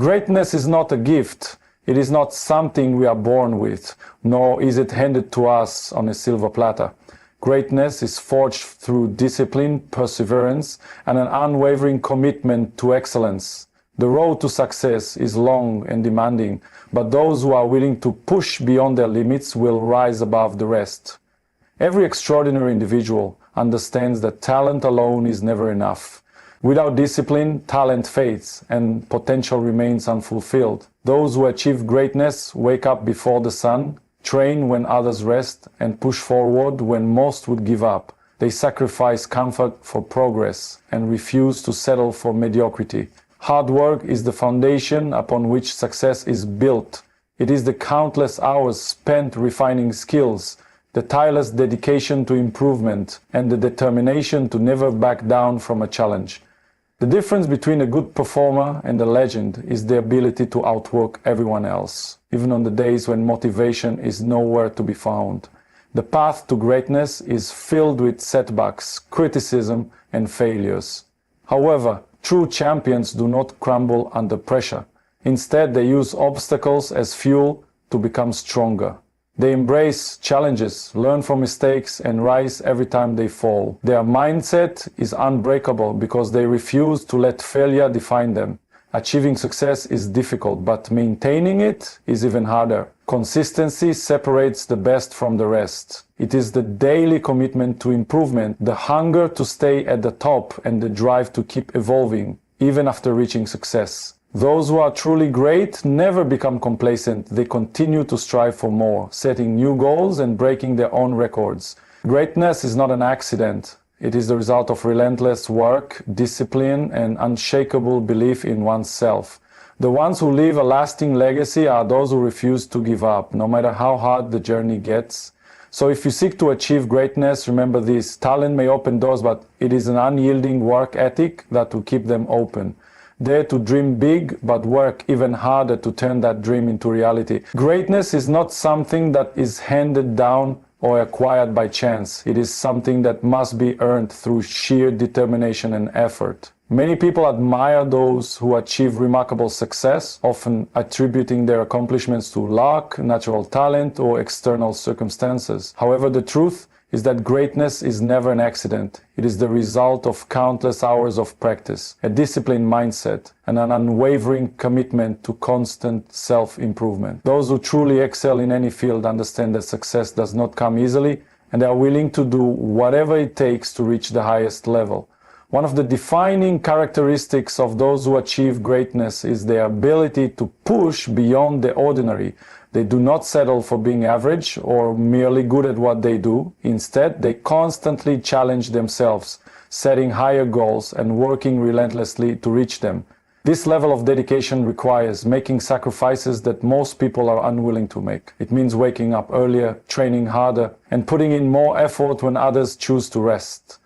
Greatness is not a gift. It is not something we are born with, nor is it handed to us on a silver platter. Greatness is forged through discipline, perseverance, and an unwavering commitment to excellence. The road to success is long and demanding, but those who are willing to push beyond their limits will rise above the rest. Every extraordinary individual understands that talent alone is never enough. Without discipline, talent fades and potential remains unfulfilled. Those who achieve greatness wake up before the sun, train when others rest, and push forward when most would give up. They sacrifice comfort for progress and refuse to settle for mediocrity. Hard work is the foundation upon which success is built. It is the countless hours spent refining skills, the tireless dedication to improvement, and the determination to never back down from a challenge. The difference between a good performer and a legend is the ability to outwork everyone else, even on the days when motivation is nowhere to be found. The path to greatness is filled with setbacks, criticism, and failures. However, true champions do not crumble under pressure. Instead, they use obstacles as fuel to become stronger. They embrace challenges, learn from mistakes, and rise every time they fall. Their mindset is unbreakable because they refuse to let failure define them. Achieving success is difficult, but maintaining it is even harder. Consistency separates the best from the rest. It is the daily commitment to improvement, the hunger to stay at the top, and the drive to keep evolving, even after reaching success. Those who are truly great never become complacent. They continue to strive for more, setting new goals and breaking their own records. Greatness is not an accident. It is the result of relentless work, discipline, and unshakable belief in oneself. The ones who leave a lasting legacy are those who refuse to give up, no matter how hard the journey gets. So if you seek to achieve greatness, remember this: talent may open doors, but it is an unyielding work ethic that will keep them open. Dare to dream big, but work even harder to turn that dream into reality. Greatness is not something that is handed down or acquired by chance. It is something that must be earned through sheer determination and effort. Many people admire those who achieve remarkable success, often attributing their accomplishments to luck, natural talent, or external circumstances. However, the truth is that greatness is never an accident. It is the result of countless hours of practice, a disciplined mindset, and an unwavering commitment to constant self-improvement. Those who truly excel in any field understand that success does not come easily, and they are willing to do whatever it takes to reach the highest level. One of the defining characteristics of those who achieve greatness is their ability to push beyond the ordinary. They do not settle for being average or merely good at what they do. Instead, they constantly challenge themselves, setting higher goals and working relentlessly to reach them. This level of dedication requires making sacrifices that most people are unwilling to make. It means waking up earlier, training harder, and putting in more effort when others choose to rest.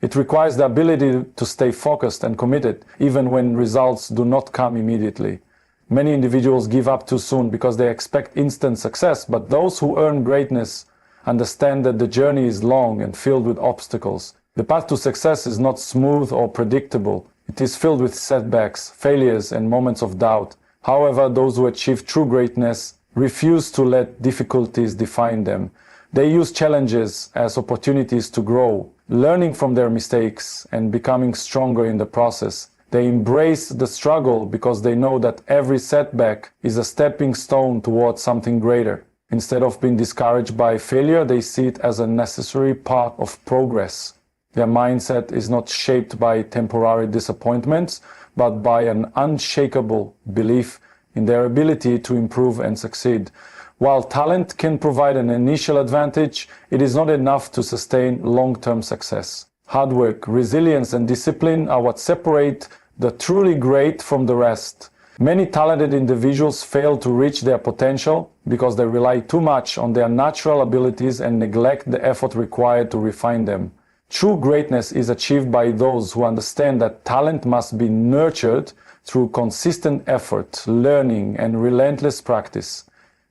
It requires the ability to stay focused and committed, even when results do not come immediately. Many individuals give up too soon because they expect instant success, but those who earn greatness understand that the journey is long and filled with obstacles. The path to success is not smooth or predictable. It is filled with setbacks, failures, and moments of doubt. However, those who achieve true greatness refuse to let difficulties define them. They use challenges as opportunities to grow, learning from their mistakes and becoming stronger in the process. They embrace the struggle because they know that every setback is a stepping stone towards something greater. Instead of being discouraged by failure, they see it as a necessary part of progress. Their mindset is not shaped by temporary disappointments, but by an unshakable belief in their ability to improve and succeed. While talent can provide an initial advantage, it is not enough to sustain long-term success. Hard work, resilience, and discipline are what separate the truly great from the rest. Many talented individuals fail to reach their potential because they rely too much on their natural abilities and neglect the effort required to refine them. True greatness is achieved by those who understand that talent must be nurtured through consistent effort, learning, and relentless practice.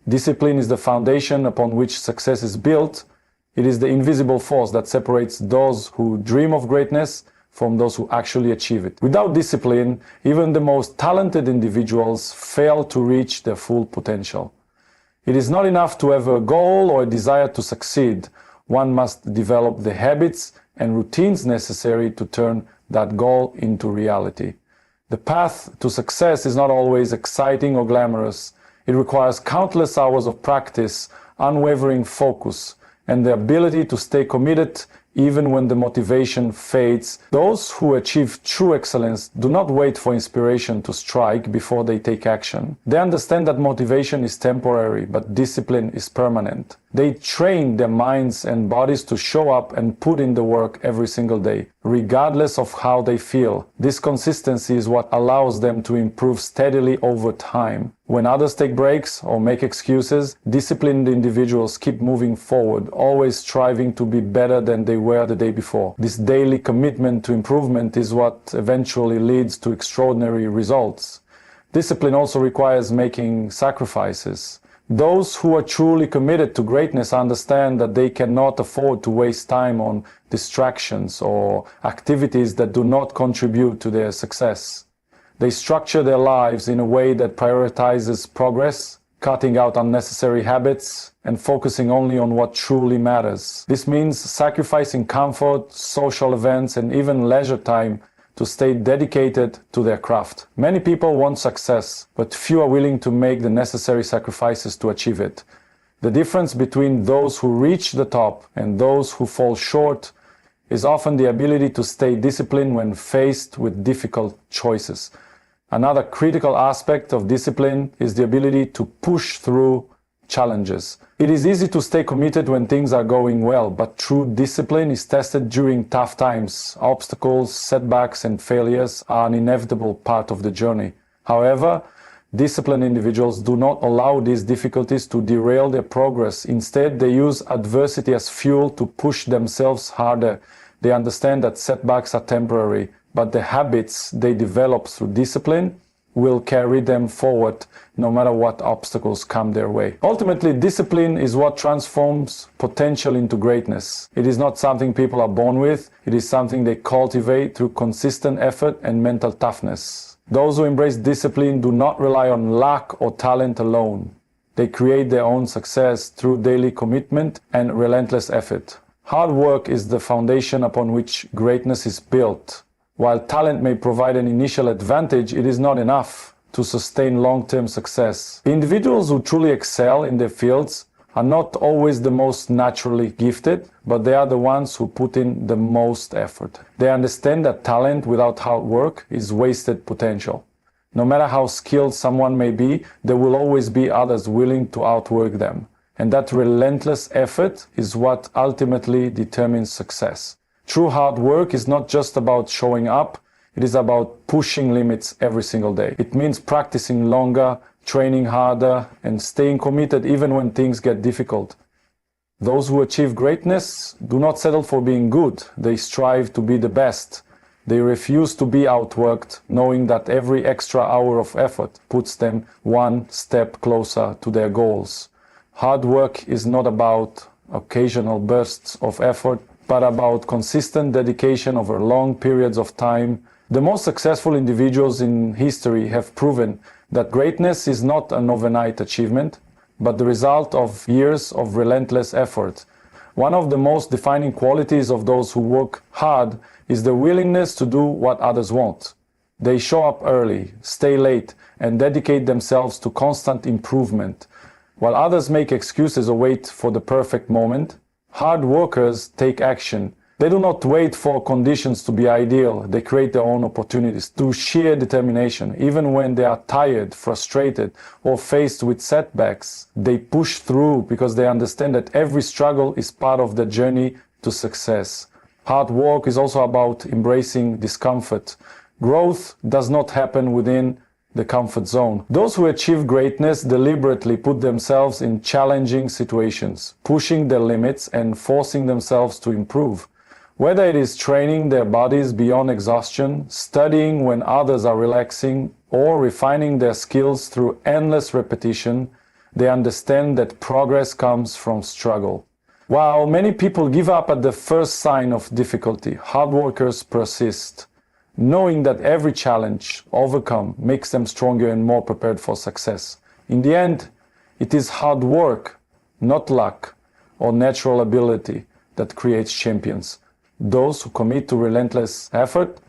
Discipline is the foundation upon which success is built. It is the invisible force that separates those who dream of greatness from those who actually achieve it. Without discipline, even the most talented individuals fail to reach their full potential. It is not enough to have a goal or a desire to succeed. One must develop the habits and routines necessary to turn that goal into reality. The path to success is not always exciting or glamorous. It requires countless hours of practice, unwavering focus, and the ability to stay committed even when the motivation fades. Those who achieve true excellence do not wait for inspiration to strike before they take action. They understand that motivation is temporary, but discipline is permanent. They train their minds and bodies to show up and put in the work every single day, regardless of how they feel. This consistency is what allows them to improve steadily over time. When others take breaks or make excuses, disciplined individuals keep moving forward, always striving to be better than they were the day before. This daily commitment to improvement is what eventually leads to extraordinary results. Discipline also requires making sacrifices. Those who are truly committed to greatness understand that they cannot afford to waste time on distractions or activities that do not contribute to their success. They structure their lives in a way that prioritizes progress, cutting out unnecessary habits, and focusing only on what truly matters. This means sacrificing comfort, social events, and even leisure time to stay dedicated to their craft. Many people want success, but few are willing to make the necessary sacrifices to achieve it. The difference between those who reach the top and those who fall short is often the ability to stay disciplined when faced with difficult choices. Another critical aspect of discipline is the ability to push through challenges. It is easy to stay committed when things are going well, but true discipline is tested during tough times. Obstacles, setbacks, and failures are an inevitable part of the journey. However, disciplined individuals do not allow these difficulties to derail their progress. Instead, they use adversity as fuel to push themselves harder. They understand that setbacks are temporary, but the habits they develop through discipline will carry them forward no matter what obstacles come their way. Ultimately, discipline is what transforms potential into greatness. It is not something people are born with. It is something they cultivate through consistent effort and mental toughness. Those who embrace discipline do not rely on luck or talent alone. They create their own success through daily commitment and relentless effort. Hard work is the foundation upon which greatness is built. While talent may provide an initial advantage, it is not enough to sustain long-term success. Individuals who truly excel in their fields are not always the most naturally gifted, but they are the ones who put in the most effort. They understand that talent without hard work is wasted potential. No matter how skilled someone may be, there will always be others willing to outwork them. And that relentless effort is what ultimately determines success. True hard work is not just about showing up, it is about pushing limits every single day. It means practicing longer, training harder, and staying committed even when things get difficult. Those who achieve greatness do not settle for being good, they strive to be the best. They refuse to be outworked, knowing that every extra hour of effort puts them one step closer to their goals. Hard work is not about occasional bursts of effort, but about consistent dedication over long periods of time. The most successful individuals in history have proven that greatness is not an overnight achievement, but the result of years of relentless effort. One of the most defining qualities of those who work hard is the willingness to do what others won't. They show up early, stay late, and dedicate themselves to constant improvement. While others make excuses or wait for the perfect moment, hard workers take action. They do not wait for conditions to be ideal. They create their own opportunities through sheer determination. Even when they are tired, frustrated, or faced with setbacks, they push through because they understand that every struggle is part of the journey to success. Hard work is also about embracing discomfort. Growth does not happen within the comfort zone. Those who achieve greatness deliberately put themselves in challenging situations, pushing their limits and forcing themselves to improve. Whether it is training their bodies beyond exhaustion, studying when others are relaxing, or refining their skills through endless repetition, they understand that progress comes from struggle. While many people give up at the first sign of difficulty, hard workers persist, knowing that every challenge overcome makes them stronger and more prepared for success. In the end, it is hard work, not luck or natural ability, that creates champions. Those who commit to relentless effort,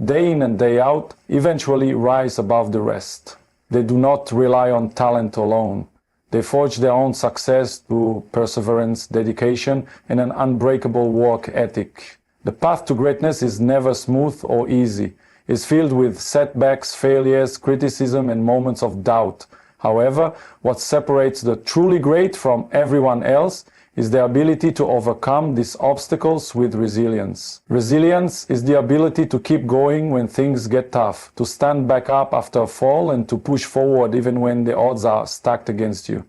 day in and day out, eventually rise above the rest. They do not rely on talent alone. They forge their own success through perseverance, dedication, and an unbreakable work ethic. The path to greatness is never smooth or easy. It's filled with setbacks, failures, criticism, and moments of doubt. However, what separates the truly great from everyone else is the ability to overcome these obstacles with resilience. Resilience is the ability to keep going when things get tough, to stand back up after a fall, and to push forward even when the odds are stacked against you.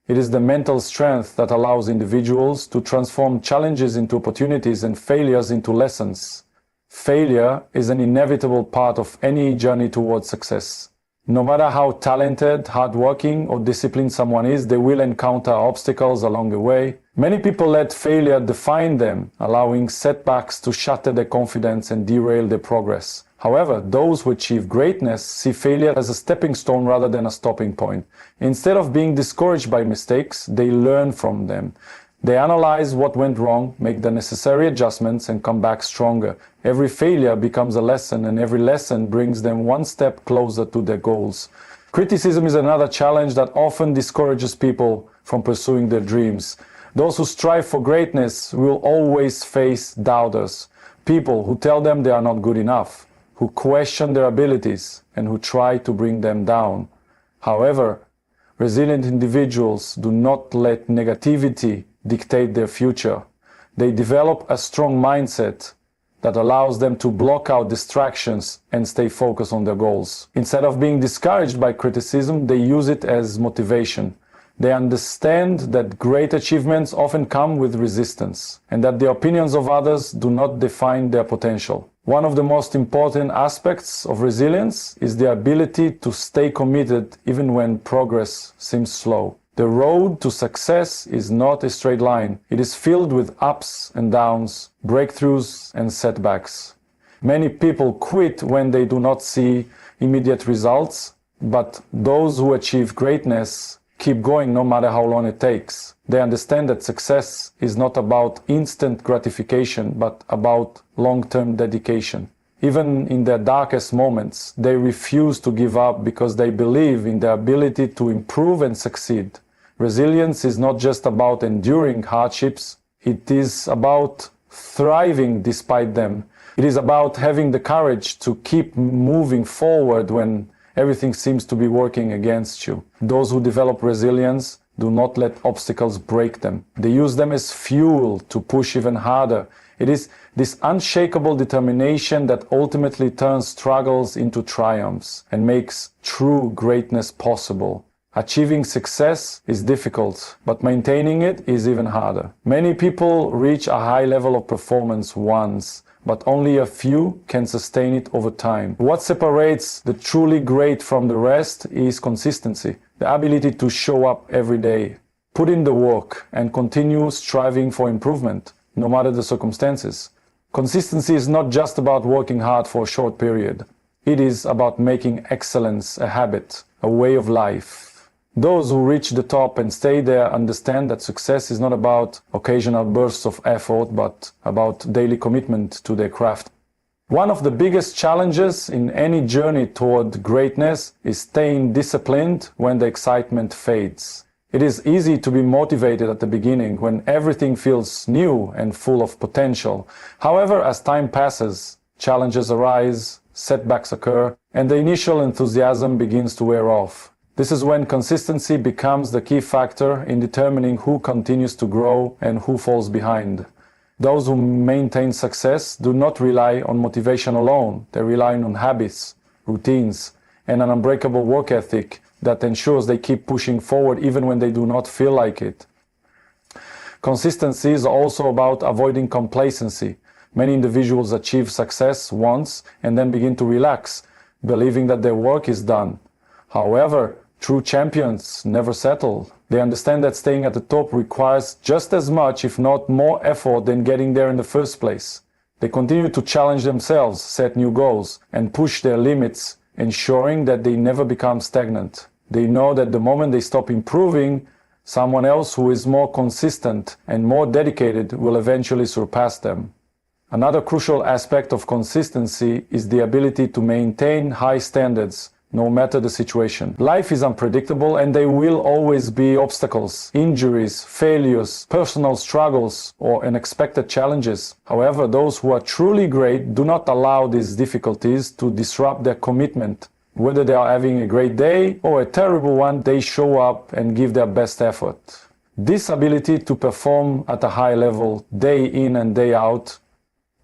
It is the mental strength that allows individuals to transform challenges into opportunities and failures into lessons. Failure is an inevitable part of any journey towards success. No matter how talented, hardworking, or disciplined someone is, they will encounter obstacles along the way. Many people let failure define them, allowing setbacks to shatter their confidence and derail their progress. However, those who achieve greatness see failure as a stepping stone rather than a stopping point. Instead of being discouraged by mistakes, they learn from them. They analyze what went wrong, make the necessary adjustments, and come back stronger. Every failure becomes a lesson, and every lesson brings them one step closer to their goals. Criticism is another challenge that often discourages people from pursuing their dreams. Those who strive for greatness will always face doubters, people who tell them they are not good enough, who question their abilities, and who try to bring them down. However, resilient individuals do not let negativity dictate their future. They develop a strong mindset that allows them to block out distractions and stay focused on their goals. Instead of being discouraged by criticism, they use it as motivation. They understand that great achievements often come with resistance, and that the opinions of others do not define their potential. One of the most important aspects of resilience is the ability to stay committed even when progress seems slow. The road to success is not a straight line. It is filled with ups and downs, breakthroughs and setbacks. Many people quit when they do not see immediate results, but those who achieve greatness keep going no matter how long it takes. They understand that success is not about instant gratification, but about long-term dedication. Even in their darkest moments, they refuse to give up because they believe in their ability to improve and succeed. Resilience is not just about enduring hardships, it is about thriving despite them. It is about having the courage to keep moving forward when everything seems to be working against you. Those who develop resilience do not let obstacles break them. They use them as fuel to push even harder. It is this unshakable determination that ultimately turns struggles into triumphs and makes true greatness possible. Achieving success is difficult, but maintaining it is even harder. Many people reach a high level of performance once, but only a few can sustain it over time. What separates the truly great from the rest is consistency, the ability to show up every day, put in the work, and continue striving for improvement, no matter the circumstances. Consistency is not just about working hard for a short period. It is about making excellence a habit, a way of life. Those who reach the top and stay there understand that success is not about occasional bursts of effort, but about daily commitment to their craft. One of the biggest challenges in any journey toward greatness is staying disciplined when the excitement fades. It is easy to be motivated at the beginning when everything feels new and full of potential. However, as time passes, challenges arise, setbacks occur, and the initial enthusiasm begins to wear off. This is when consistency becomes the key factor in determining who continues to grow and who falls behind. Those who maintain success do not rely on motivation alone. They rely on habits, routines, and an unbreakable work ethic that ensures they keep pushing forward even when they do not feel like it. Consistency is also about avoiding complacency. Many individuals achieve success once and then begin to relax, believing that their work is done. However, True champions never settle. They understand that staying at the top requires just as much, if not more effort than getting there in the first place. They continue to challenge themselves, set new goals, and push their limits, ensuring that they never become stagnant. They know that the moment they stop improving, someone else who is more consistent and more dedicated will eventually surpass them. Another crucial aspect of consistency is the ability to maintain high standards, no matter the situation. Life is unpredictable and there will always be obstacles, injuries, failures, personal struggles, or unexpected challenges. However, those who are truly great do not allow these difficulties to disrupt their commitment. Whether they are having a great day or a terrible one, they show up and give their best effort. This ability to perform at a high level, day in and day out,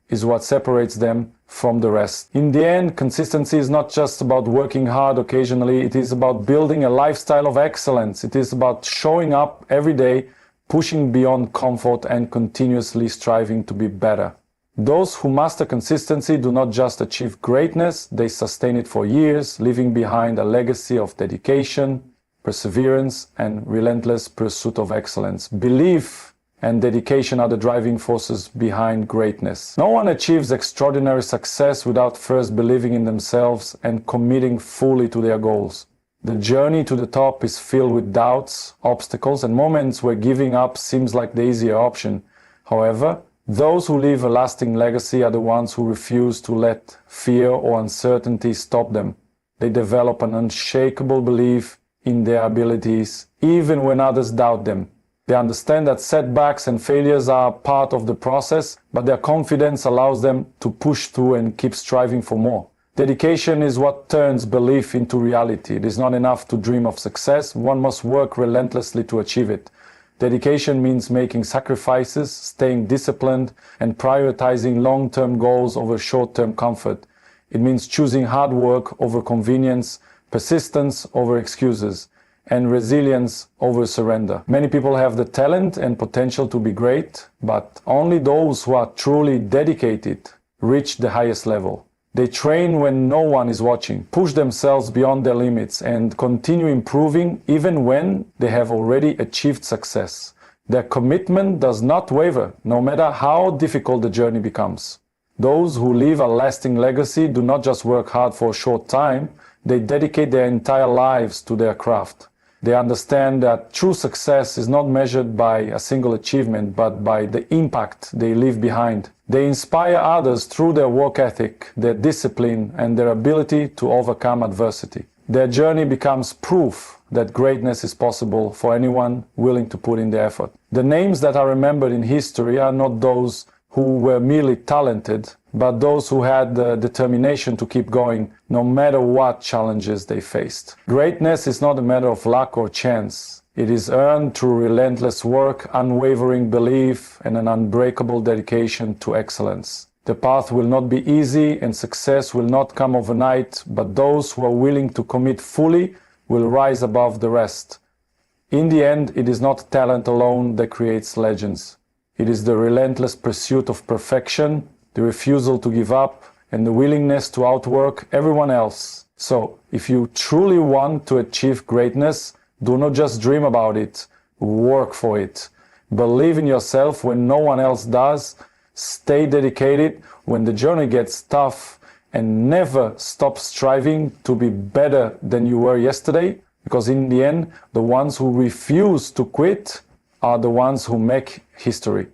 is what separates them from the rest. In the end, consistency is not just about working hard occasionally, it is about building a lifestyle of excellence. It is about showing up every day, pushing beyond comfort and continuously striving to be better. Those who master consistency do not just achieve greatness, they sustain it for years, leaving behind a legacy of dedication, perseverance, and relentless pursuit of excellence. Belief and dedication are the driving forces behind greatness. No one achieves extraordinary success without first believing in themselves and committing fully to their goals. The journey to the top is filled with doubts, obstacles, and moments where giving up seems like the easier option. However, those who leave a lasting legacy are the ones who refuse to let fear or uncertainty stop them. They develop an unshakable belief in their abilities, even when others doubt them. They understand that setbacks and failures are part of the process, but their confidence allows them to push through and keep striving for more. Dedication is what turns belief into reality. It is not enough to dream of success, one must work relentlessly to achieve it. Dedication means making sacrifices, staying disciplined, and prioritizing long-term goals over short-term comfort. It means choosing hard work over convenience, persistence over excuses, and resilience over surrender. Many people have the talent and potential to be great, but only those who are truly dedicated reach the highest level. They train when no one is watching, push themselves beyond their limits, and continue improving even when they have already achieved success. Their commitment does not waver, no matter how difficult the journey becomes. Those who leave a lasting legacy do not just work hard for a short time, they dedicate their entire lives to their craft. They understand that true success is not measured by a single achievement, but by the impact they leave behind. They inspire others through their work ethic, their discipline, and their ability to overcome adversity. Their journey becomes proof that greatness is possible for anyone willing to put in the effort. The names that are remembered in history are not those who were merely talented, but those who had the determination to keep going no matter what challenges they faced. Greatness is not a matter of luck or chance. It is earned through relentless work, unwavering belief, and an unbreakable dedication to excellence. The path will not be easy and success will not come overnight, but those who are willing to commit fully will rise above the rest. In the end, it is not talent alone that creates legends. It is the relentless pursuit of perfection, the refusal to give up, and the willingness to outwork everyone else. So, if you truly want to achieve greatness, do not just dream about it, work for it. Believe in yourself when no one else does, stay dedicated when the journey gets tough, and never stop striving to be better than you were yesterday, because in the end, the ones who refuse to quit are the ones who make history.